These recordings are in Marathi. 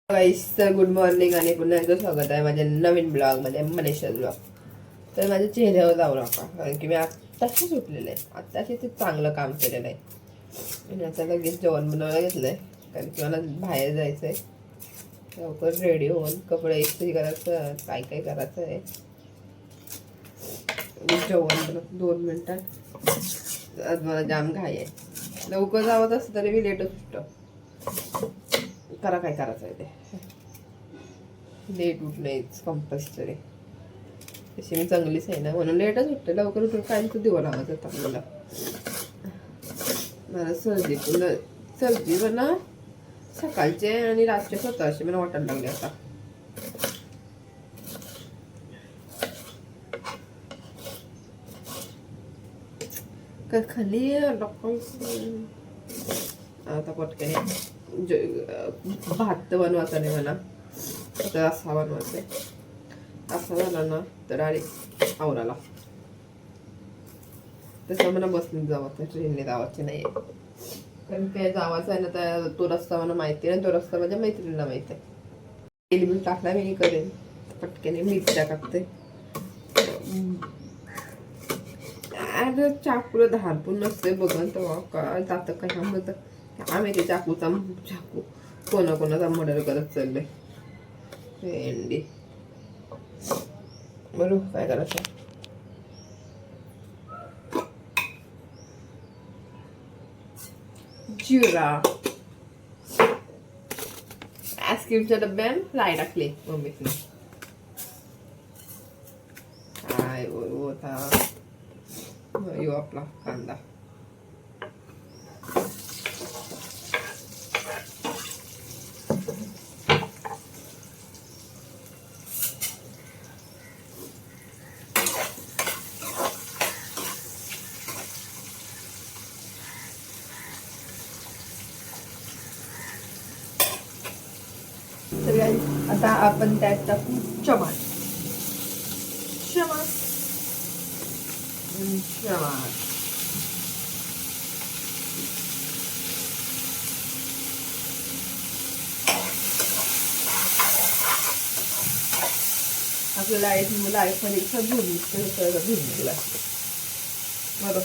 गाईस, गुड मॉर्निंग आणि पुन्हा एकदा स्वागत आहे माझ्या नवीन ब्लॉगमध्ये, मनीषा ब्लॉग. तर माझ्या चेहऱ्यावर जाऊ नका, कारण की मी आत्ताशी सुटलेलं आहे. आत्ताशी ते चांगलं काम केलेलं आहे. आणि आता लगेच जेवण बनवायला घेतलं आहे, कारण की मला बाहेर जायचं आहे. लवकर रेडी होऊन कपडे इस्त्री करायचं, काय काय करायचं आहे. जेवण बनव 2 मिनिटात. आज मला जाम घाई आहे. लवकर जावं असं तरी मी लेटच सुटतो. करा काय करायचं आहे ते. लेट उठणंच कंपल्सरी. तशी मी चांगलीच आहे ना, म्हणून लेटच उठते. लवकर उठून कायच दिवा लावत होता मला. मला सर्दी पण ना सकाळचे आणि रातचे स्वतःचे मला वाटायला लागले आता. खाली आता पटकन भात बनवायचा नाही मला, आता असा बनवायचा आहे. असा झाला ना तर आणि आवराला तसं मला बसने जावं, ट्रेनने जावायचे नाही. कारण काय जावायचं आहे ना, तर तो रस्ता मला माहिती आहे आणि तो रस्ता माझ्या मैत्रिणीला माहिती आहे. तेल बिल टाकला मी करेन, पटकन मिरच्या टाकते. अरे चाकूला धार पण नसते बघन तेव्हा काय जातं काय म्हणतं. आम्ही ते चाकू कोणाचा मर्डर करत चाललंय. भेंडी बरोबर काय करायचं. जिरा आईस्क्रीमच्या डब्यात फ्राय टाकले मम्मीने. काय होता यो आपला कांदा. तर आता आपण त्यात टाकू टमाट. आपल्याला लाईफमध्ये भुजलेलं लागतं बरोबर.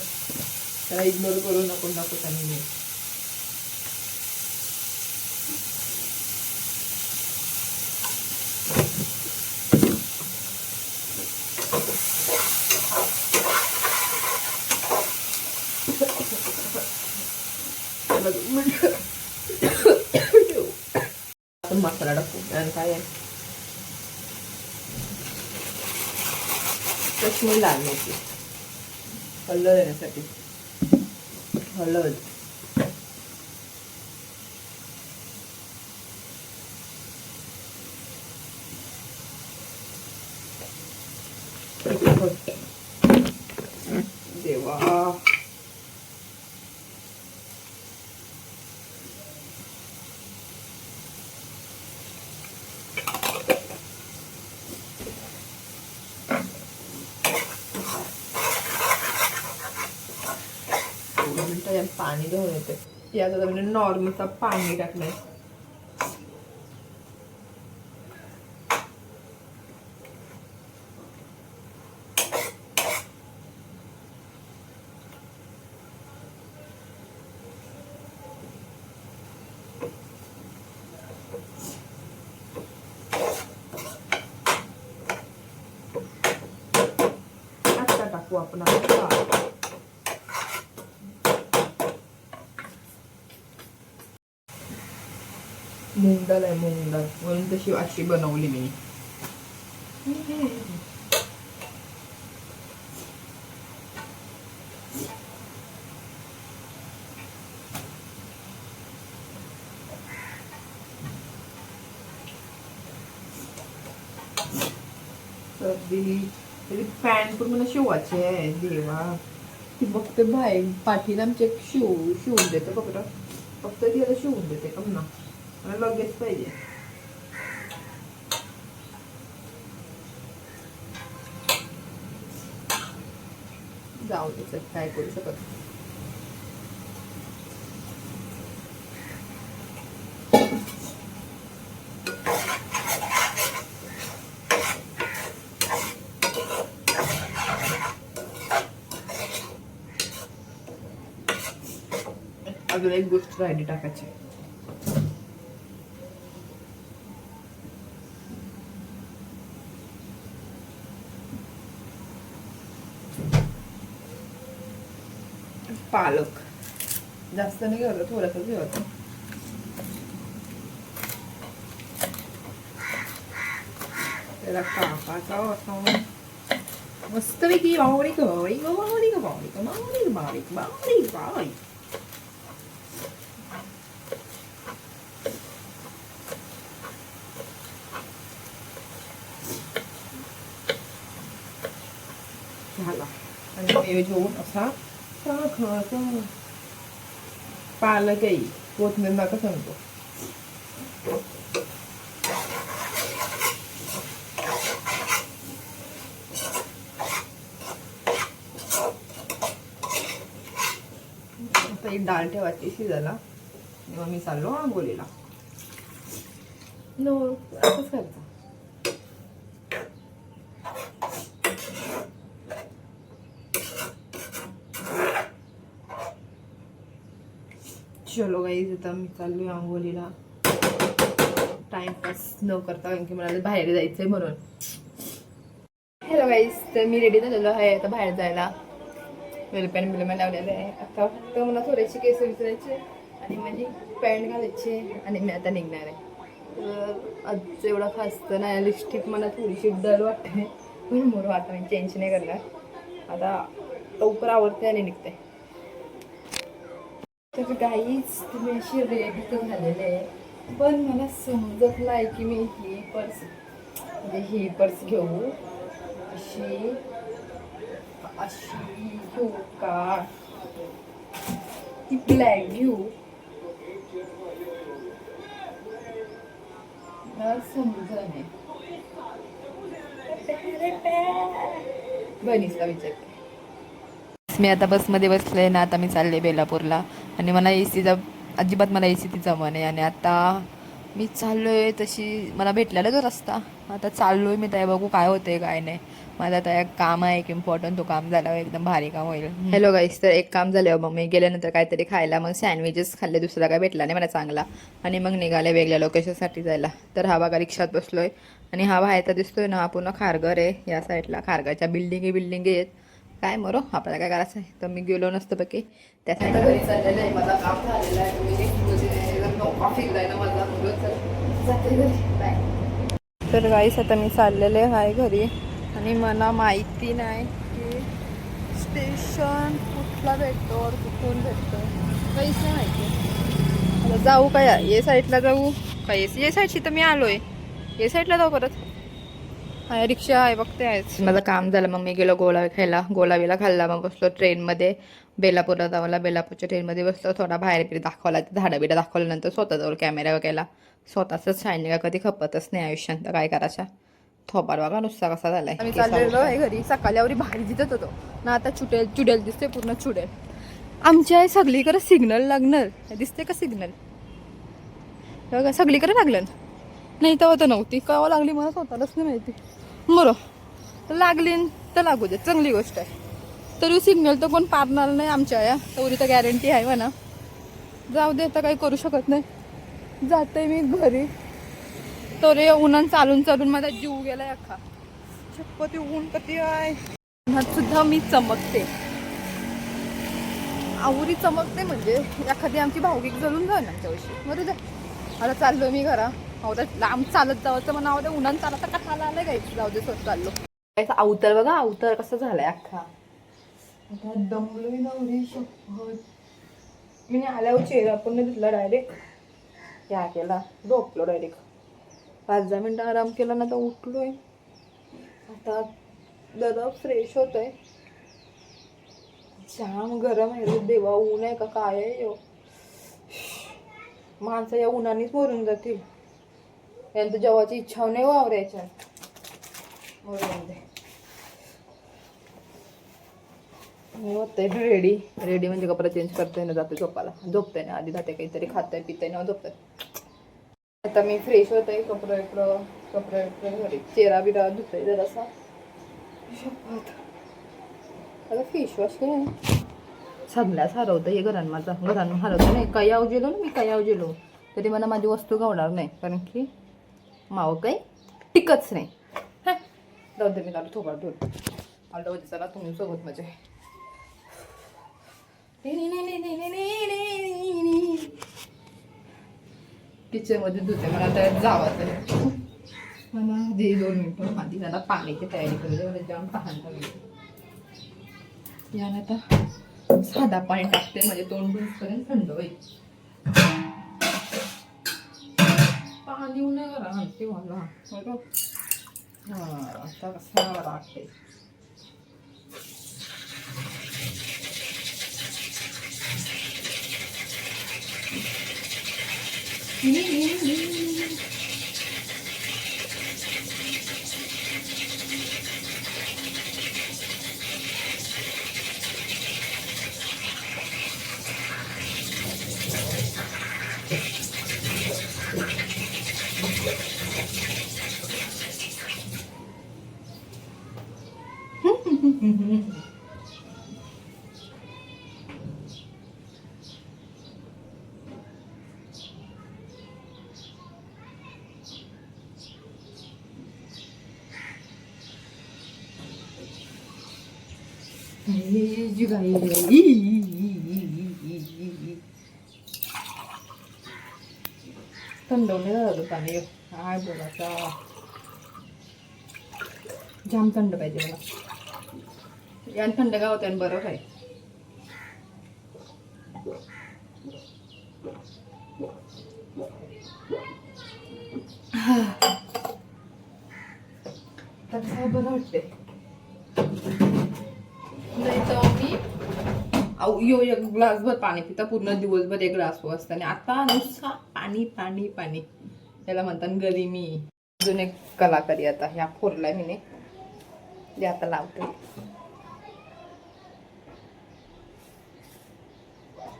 त्याला इग्नोर करून आपण टाकू आणि आपण मसाला टाकू. आणि काय कश्मीरी लाल मिरची, कलर येण्यासाठी हळद, देवा पाणी घेऊन येते. यात आता म्हणजे नॉर्मलचा पाणी टाकलंय. आता टाकू आपण मूग डाळ आहे, मूग डाळ म्हणून तशी अशी बनवली मी. सर्दी पॅन्ट पण मला शिवायची आहे देवा. ती बघते बाहेर पाठीला आमच्या शिवून देते कपडा. फक्त ती आता शिवून देते का म्हणा, मला लगेच पाहिजे. जाऊ दे, काय करू शकत. अजून एक गोष्ट राहिली टाकायची. पालक जास्त नाही घालत, थोडंसं ठेवतो. त्याला कापाचा असा मस्तपैकी बारीक बारीक बारीक बारीक बारीक बारीक बारीक बारीक. झाला. आणि हे घेऊन असा टाकायचा. पालक आहे, कोथिंबीर नका सांगतो. आता एक डाळ ठेवायची शिजायला. मग मी चाललो आंघोळीला. नो असंच करायचं. चलो गाईज, आता मी चाललोय आंघोळीला. टाइमपास न करता, कारण की मला बाहेर जायचंय म्हणून. हॅलो गाईज, तर मी रेडी झालेलो आहे आता बाहेर जायला. वेलपॅन बिलपॅन लावलेलं आहे. आता फक्त मला थोडेसे केस विचारायचे आणि माझी पॅन्ट घालायची आणि मी आता निघणार आहे. तर आज एवढा खास तर नाही, लिपस्टिक मला थोडीशी डल वाटते म्हणून आता मी चेंज नाही करणार. आता लवकर आवडते आणि निघते. तर गाईज, तुम्ही अशी रेडी तर झालेले आहे, पण मला समजत नाही की मी ही पर्स घेऊ अशी घेऊ का, ती ब्लॅक घेऊ. मला समजत नाही. बनीसला विचारते. मी आता बसमध्ये बसले ना. आता मी चालले बेलापूरला आणि मला एसीचा अजिबात मला एसीची जमन आहे. आणि आता मी चाललोय तशी मला भेटलेला तो रस्ता. आता चाललोय मी त्या बघू काय होतंय काय नाही. माझं आता एक काम आहे, एक इम्पॉर्टंट. तो काम झाल्यावर एकदम भारी काम होईल. हॅलो गाईस, तर एक काम झाल्यावर मग मी गेल्यानंतर काहीतरी खायला मग सँडविचेस खाल्ले. दुसरा काय भेटला नाही मला चांगला. आणि मग निघाले वेगळ्या लोकेशनसाठी जायला. तर हा बघा रिक्षात बसलोय आणि हा बाहेरचा दिसतोय ना, हा पूर्ण खारघर आहे. या साईडला खारघरच्या बिल्डिंग आहेत. काय मरो आपल्याला काय करायचं आहे. तर मी गेलो नसतं बाकी त्यासाठी घरी चाललेलं आहे. माझं काम झालेलं आहे. तर गाईस, आता मी चाललेले आहे घरी आणि मला माहिती नाही की स्टेशन कुठला भेटतो और कुठून भेटतो, काहीच नाही माहिती. आता जाऊ काय, ये साईडला जाऊ काय, ये साईडशी तर मी आलोय. ये साईडला जाऊ परत. हा रिक्षा आहे बघते आहेच. माझं काम झालं मग मी गेलो गोळा खायला. गोळावीला खाल्ला. मग बसलो ट्रेनमध्ये बेलापूरला जावला. बेलापूरच्या ट्रेनमध्ये बसलो. थोडा बाहेर बिर दाखवला, झाडं बिडं दाखवल्यानंतर स्वतःजवळ कॅमेरा केला. स्वतःच शायनिंग कधी खपतच नाही आयुष्यात, तर काय करायच्या. थोपाड बघा नुसता कसा झालाय. आम्ही चाललेलो आहे घरी. सकाळी आवरी भारी दिसत होतो ना, आता चुडेल दिसते, पूर्ण चुडेल. आमच्या सगळीकडे सिग्नल लागणार दिसते का, सिग्नल बघा सगळीकडे लागलं नाही. तेव्हा तर नव्हती, केव्हा लागली मला स्वतःलाच नाही माहिती. बरं लागली तर लागू दे, चांगली गोष्ट आहे. तरी सिग्नल तर कोण पारणार नाही आमच्या या, तेवढी तर गॅरंटी आहे म्हणा. जाऊ दे, तर काही करू शकत नाही. जाते मी घरी. तर रे उन्हान चालून माझा जीव गेलाय अख्खा. शपथ ऊन किती आहे. उन्हात सुद्धा मी चमकते, आवरी चमकते. म्हणजे एखादी आमची भावकीक जळून जाईल आमच्या वर्षी. बरं जा, आता चाललोय मी घरा. हो तर लांब चालत जावं म्हणा. ते उन्हान चालत का खाला आलंय काय. जाऊ दे, स्वतः चाललो. अवतर बघा, अवतर कसं झालंय अख्खा. आता दमलोय नवरी शपथ. मी आल्यावर चेहरा पण दिसला डायरेक्ट. क्या केला, झोपलो डायरेक्ट. 5-10 मिनिटं आराम केला ना, तर उठलोय. आता जरा फ्रेश होतोय. जाम गरम आहे देवा. ऊन आहे का काय आहे. माणसं या उन्हानेच मरून जातील. यांचं जेवायची इच्छा नाही वावरायच्या. मरून दे. होते रेडी म्हणजे कपडे चेंज करते ना, जाते झोपायला. झोपते ना आधी, जाते काहीतरी खाते पिते ना, झोपते. आता मी फ्रेश होते, कपडे चेहरा बिरा धुतोय जरासा. आता फेस वॉश काय सगळ्याच हरवतं हे घरांना हरवतं नाही. काही आवजेलो ना मी, काही आवजेलो तरी मला माझी वस्तू गावणार नाही, कारण की मावं काही टिकच नाही. जाऊ दे, मी त्याला थोबाड ठेवतो. आलं चला तुम्ही सोबत म्हणजे किचन मध्ये धुते. मला आता जावं आहे. मला दे 2 मिनिटं आधी मला पाण्याची तयारी करू दे. मला जाम तहान लागली. यानं आता साधा पाणी टाकते म्हणजे तोंड धुसपर्यंत थंड होईल. पाणी नाही करा आणते मला. आता कसा राहते. थंडवणे झालं पाणी. काय बोलायचा, जाम थंड पाहिजे मला. यान थंड का होते आणि बरं आहे. तर बरं वाटते. नाही तर मी एक ग्लासभर पाणी पिता, पूर्ण दिवसभर 1 ग्लास असतं. आणि आता नुसता पाणी पाणी पाणी. त्याला म्हणतात गरीमी. अजून एक कलाकारी आता ह्या फोरला मी ते आता लावते.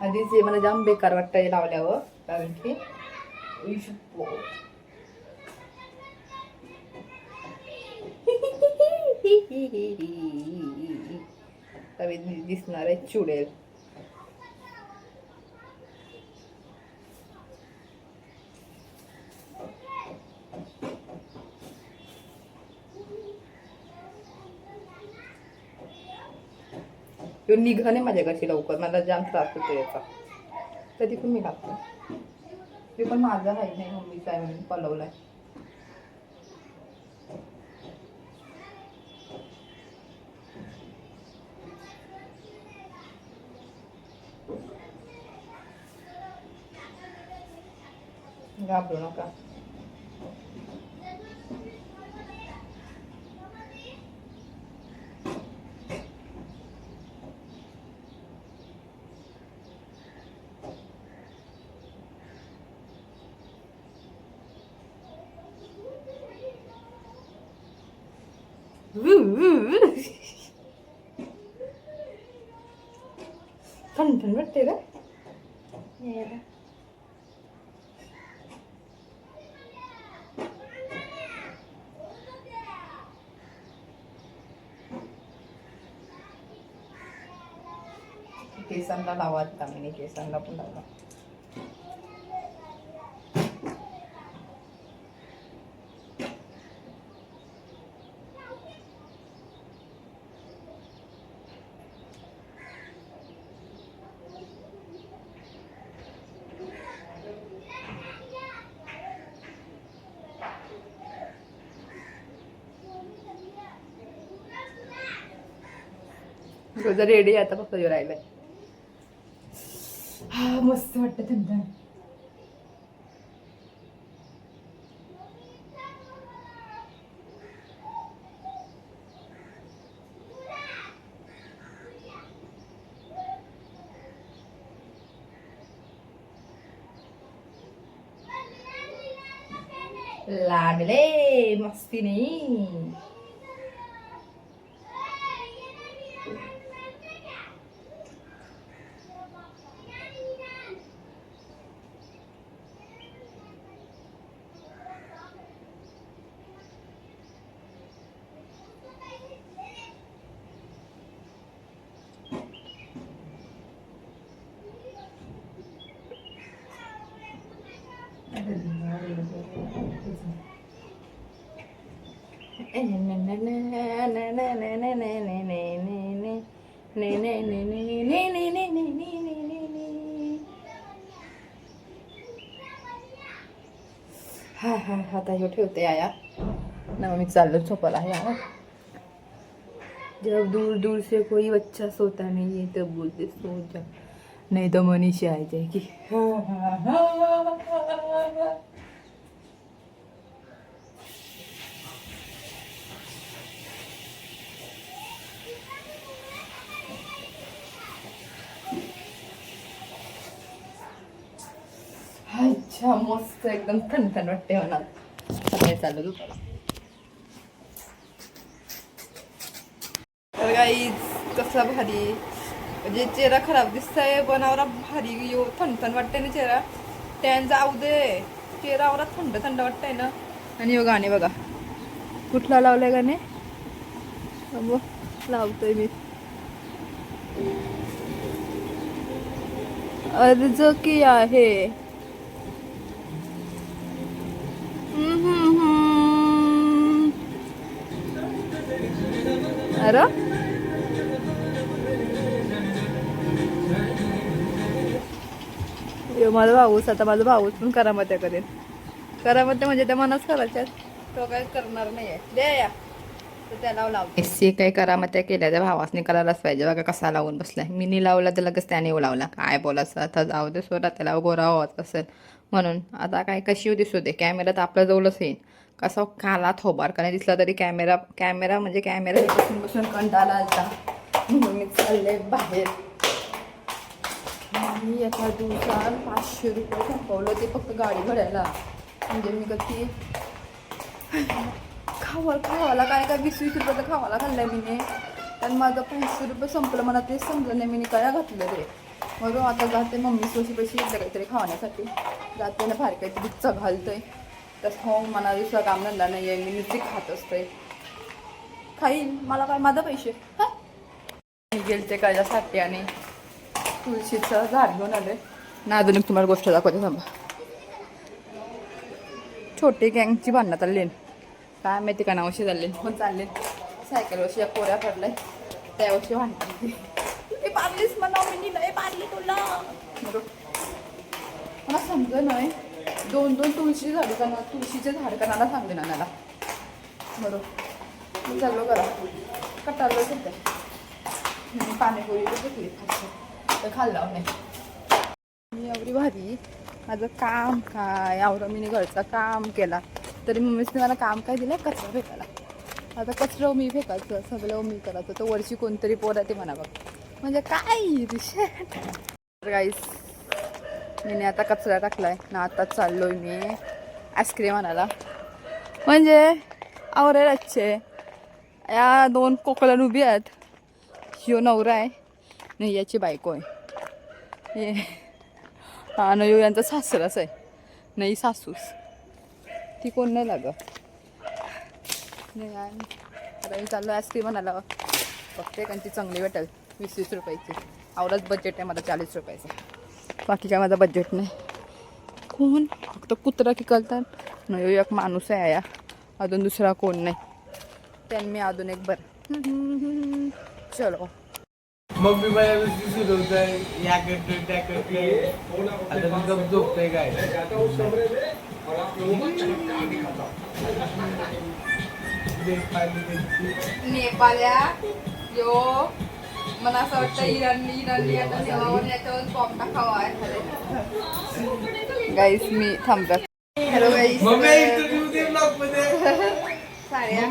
आधीच मला जाम बेकार वाटतं हे लावल्यावर, कारण की दिसणार आहे चुडेल. तो निघणे माझ्याकडची लवकर, मला जाम त्रास होतो याचा. कधी पण मी लागतो. ते पण माझा आहे नाही, मम्मीचा आहे म्हणून पलवलाय. घाबरू नका. थंड थंड वाटते का? केसांना लावा, मी केसांना पण लावा. तुझं रेडी आता फक्त राहिलंय. हा मस्त वाटतं थंड. लागले मस्ती नाही. हा हा आता ह्यो ठेवते आया ना मी चाललो झोपायला यार. जब दूर दूर से कोई बच्चा सोता नहीं है तब बोलते सो जा, नहीं तो मनीषा आ जाएगी. अच्छा मस्त एकदम थंड थंड वाटते मला. सकाळी चालू दुपारी. तर गाईज कसला भारी म्हणजे चेहरा खराब दिसतंय बनावरा भारी यो थंड वाटतंय ना चेहरा. टॅन जाऊ दे, चेहरा आवरा थंड थंड वाटतंय ना. आणि यो गाणे बघा कुठला लावलंय गाणे लावतोय मी. अर्ज किया है अरे माझा भाऊस आता माझा भाऊस पण करामत्या करेन. करामत्या म्हणजे त्या मनाच करायच्यात, तो काय करणार नाहीये. दे या तर त्याला लावते. एससी काही करामत्या केल्या त्या भावासने करायलाच पाहिजे. बघा कसा लावून बसलाय. मी लावला तर लगेच त्याने लावला. काय बोलायचं आता, जाऊ दे सोडा, त्याला गोरा व्हावाच असेल म्हणून. आता काय कशी दिसू दे, कॅमेरा तर आपल्या जवळच येईल. कसा काला थोबार का नाही दिसला तरी कॅमेरा म्हणजे कॅमेरा बसून बसून कंटाळा आलता म्हणून मी चालले बाहेर. मी एका दिवसात 500 रुपये संपवलं ते फक्त गाडी भरायला. म्हणजे मी कधी खावाला काय 20-20 रुपयाचं खावाला खाल्लंय मी. आणि माझं 500 रुपये संपलं. मला तेच समजलं नाही मी काय घातलं रे. म्हणून आता जाते मम्मी पैसे येतलं काहीतरी खाण्यासाठी. जाते ना बाहेर काहीतरी बिच्चा घालतंय. तसं हो मला दुसरा काम धंदा नाही आहे. मी नुसती खात असते. खाईल मला काय माझं पैसे. हा मी गेलते कायच्यासाठी आणि तुळशीचं झाड घेऊन आले ना. अजून एक तुम्हाला गोष्ट दाखवते थांबा. छोटी गँगची भांडणं चालली काय माहिती का नावशी चालले पण चालले. सायकलवरशी या पोऱ्या पडलाय त्यावर्षी भांडतात. ए पारलीस म्हणा मी नाही पारली तुला. मला समजलं नाही 2-2 तुळशीचे झाड कणाला सांगले ना मला. बरोबर मी चाललो करा कटाळलो सध्या. मी पाणीपुरी तर घेतली तर खाल्लं नाही. मी एवढी भारी माझं काम काय आवडं मी घरचं काम केला तरी मम्मीने मला काम काय दिलं कचरा फेकायला. आता कचरा मी फेकायचं सगळं मी करायचं. तर वरची कोणतरी पोर आहे ते म्हणा बघ म्हणजे काय विषय. गाईस मी आता कचरा टाकलाय ना. आता चाललोय मी आईस्क्रीम आणायला. म्हणजे आवरे अच्छे या 2 कोकळण उभी आहेत. ह्यो नवरा आहे नाही याची बायको आहे. हा न यांचा सासराच आहे नाही सासूस. ती कोण नाही लागत नाही. आता मी चाललो आईस्क्रीम आणायला. बघते कारण ती चांगली भेटेल 20-20 रुपयाची. आवडच बजेट आहे माझा 40 रुपयाचं. बाकी काय माझा बजेट नाही. कोण फक्त कुत्रा की कळतात नाही. एक माणूस आहे या अजून दुसरा कोण नाही. त्यान मी अजून एक बरं चलो. मम्मी मला नुसती सुरवतंय या करतोय त्या करतोय. आता मी गप झोपतोय काय. नेपाल्या यो मला असं वाटतं इराणी आता जेव्हा याच्यावर पॉप टाकावा आहे. गाईस मी थांबतात. हॅलो गाईस साड्या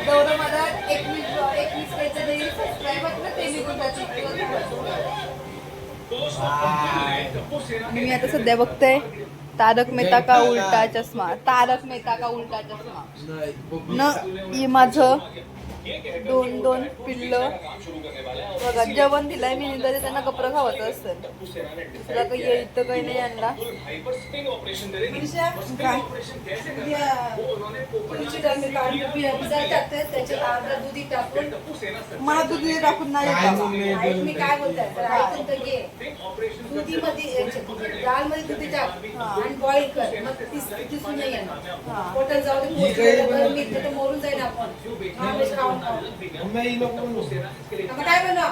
तेवढं मला 21 सबस्क्राईबर आणि मी आता सध्या बघते तारक मेहता का उलटा चष्मा. तारक मेहता का उलटा चष्मा न हे माझं दोन पिल्लं बघा जेवण दिलंय मी तरी त्यांना कपडं खावत असतं. दुसरा काही इथं काही नाही आणला. मला दूध टाकून नाही मी काय बोलताय दुधीमध्ये डाळमध्ये दुधी टाक आणि बॉईल कर मग दिसून नाही येणार पोटात जाऊ दे मोरून जाईल आपण खाऊन काय बनवा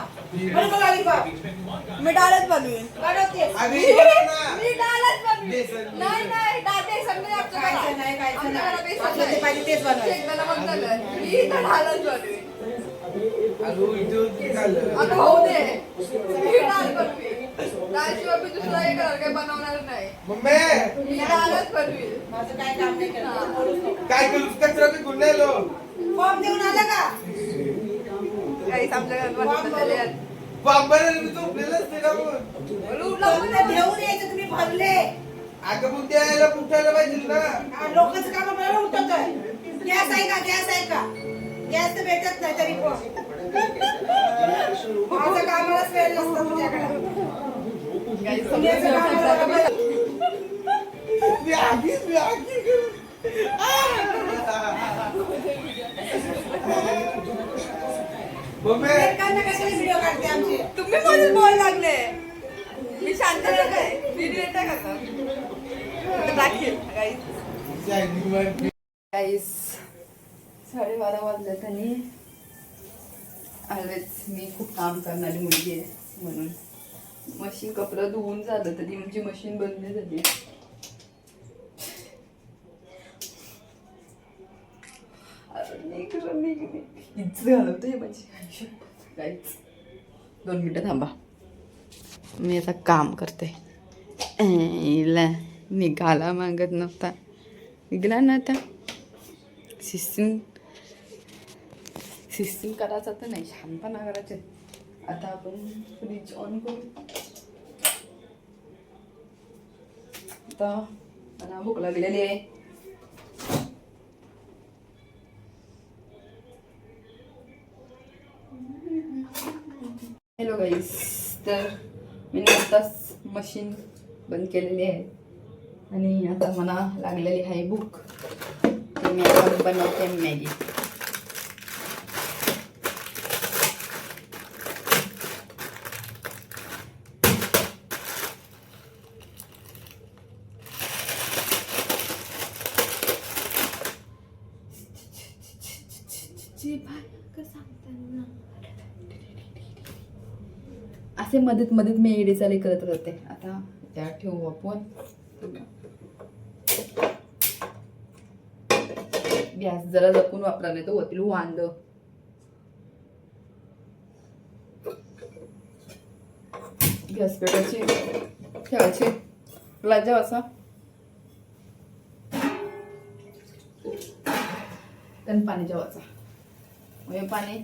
मी डाळच बनवीन. बनवते मी डाळच बनवीन. नाही बेसन नाही पाहिजे तेच बनवायचं मी डाळच बनवीन. आता होऊ दे. मी डाळ बनवीन. डाळशिवाय मी दुसरा एक काय बनवणार नाही. मी डाळच बनवीन. माझं काय काम नाही करत काय करू कचरा बी गुन्ह्यालो फॉर्म देऊन आला का काही आमच्या घरात बनवून झाले आहेत. बांबऱ्याला झोपलेलंच ते का मग घेऊन यायचं तुम्ही भरले अगं मग द्यायला उठायला पाहिजे ना. लोकांचं काम आपल्याला उठत गॅस आहे का गॅस तर भेटत नाही तरी पण माझं कामालाच वेळ नसतं तुझ्याकडे पुण्याचं कामाला मी आगी मम्मी कशाला व्हिडिओ काढते आमची तुम्ही माझे बॉल लागले. मी शांत काय व्हिडिओ येता का दाखील गाईस 12:30 वाजलेत आणि आलेच. मी खूप काम करणारी मुलगी आहे म्हणून मशीन कपडे धुवून झालं तरी म्हणजे मशीन बंद झाली. घालवते माझी गाईच. 2 मिनिटं थांबा मी आता काम करते. निघाला मागत नव्हता निघाला ना. आता सिस्टीम करायचं तर नाही शांतपणा करायचे. आता आपण फ्रीज ऑन करू. आता मला भूक लागलेली आहे. हॅलो गाईस. तर मी आताच मशीन बंद केलेली आहे आणि आता मला लागलेली आहे भूक. तर मी आता बनवते मॅगी. असे मध्येच मी एडी चाली करत राहते. आता त्या ठेवू आपण. गॅस जरा जपून वापरा नाही तर होतील वांद. गॅस पेटाची ठेवायची लाजा असा त्यानं पाणी जेवायचा. म्हणजे पाणी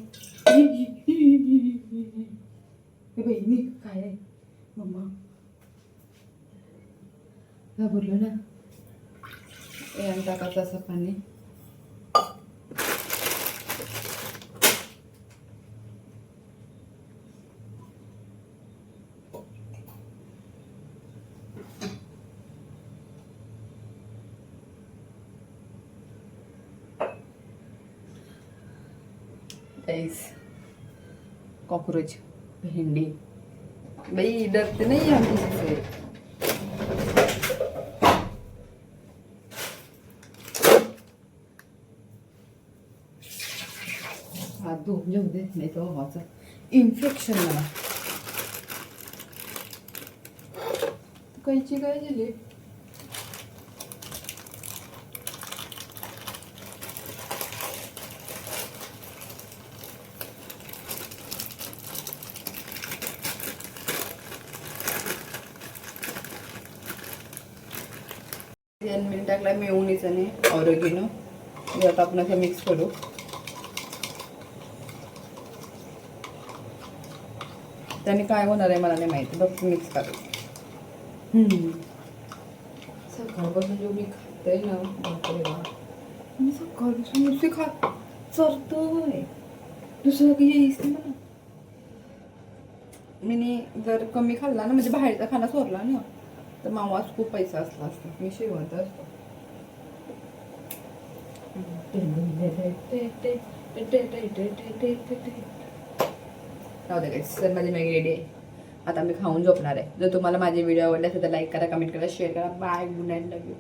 बहिणी काय आहे मम्मा घाबरलं ना. टाकायचं असं पाणी. कॉकरोच भेंडी बाई डरते नाही आमची. हात धुवून घेऊ देत नाही तो व्हायचं इन्फेक्शन. मला कैची काय झाली. मीठ टाकला मेयोनीज आणि ऑरेगिनो. आता आपण असं मिक्स करू. त्याने काय होणार आहे मला नाही माहिती. फक्त मिक्स करू. सकाळपासून जो मी खाते ना मी सकाळपासून नुसती चरतोय. दुसरं काही येईस नाही मला. मी जर कमी खाल्ला ना म्हणजे बाहेरचा खाना सोडला ना तर मावाच खूप पैसा असला असता. मी श्रीमंत असतो. राहू दे गाईस. तर माझी मॅगी रेडी आहे. आता मी खाऊन झोपणार आहे. जर तुम्हाला माझे व्हिडिओ आवडले असेल तर लाईक करा, कमेंट करा, शेअर करा. Bye, good night, love you.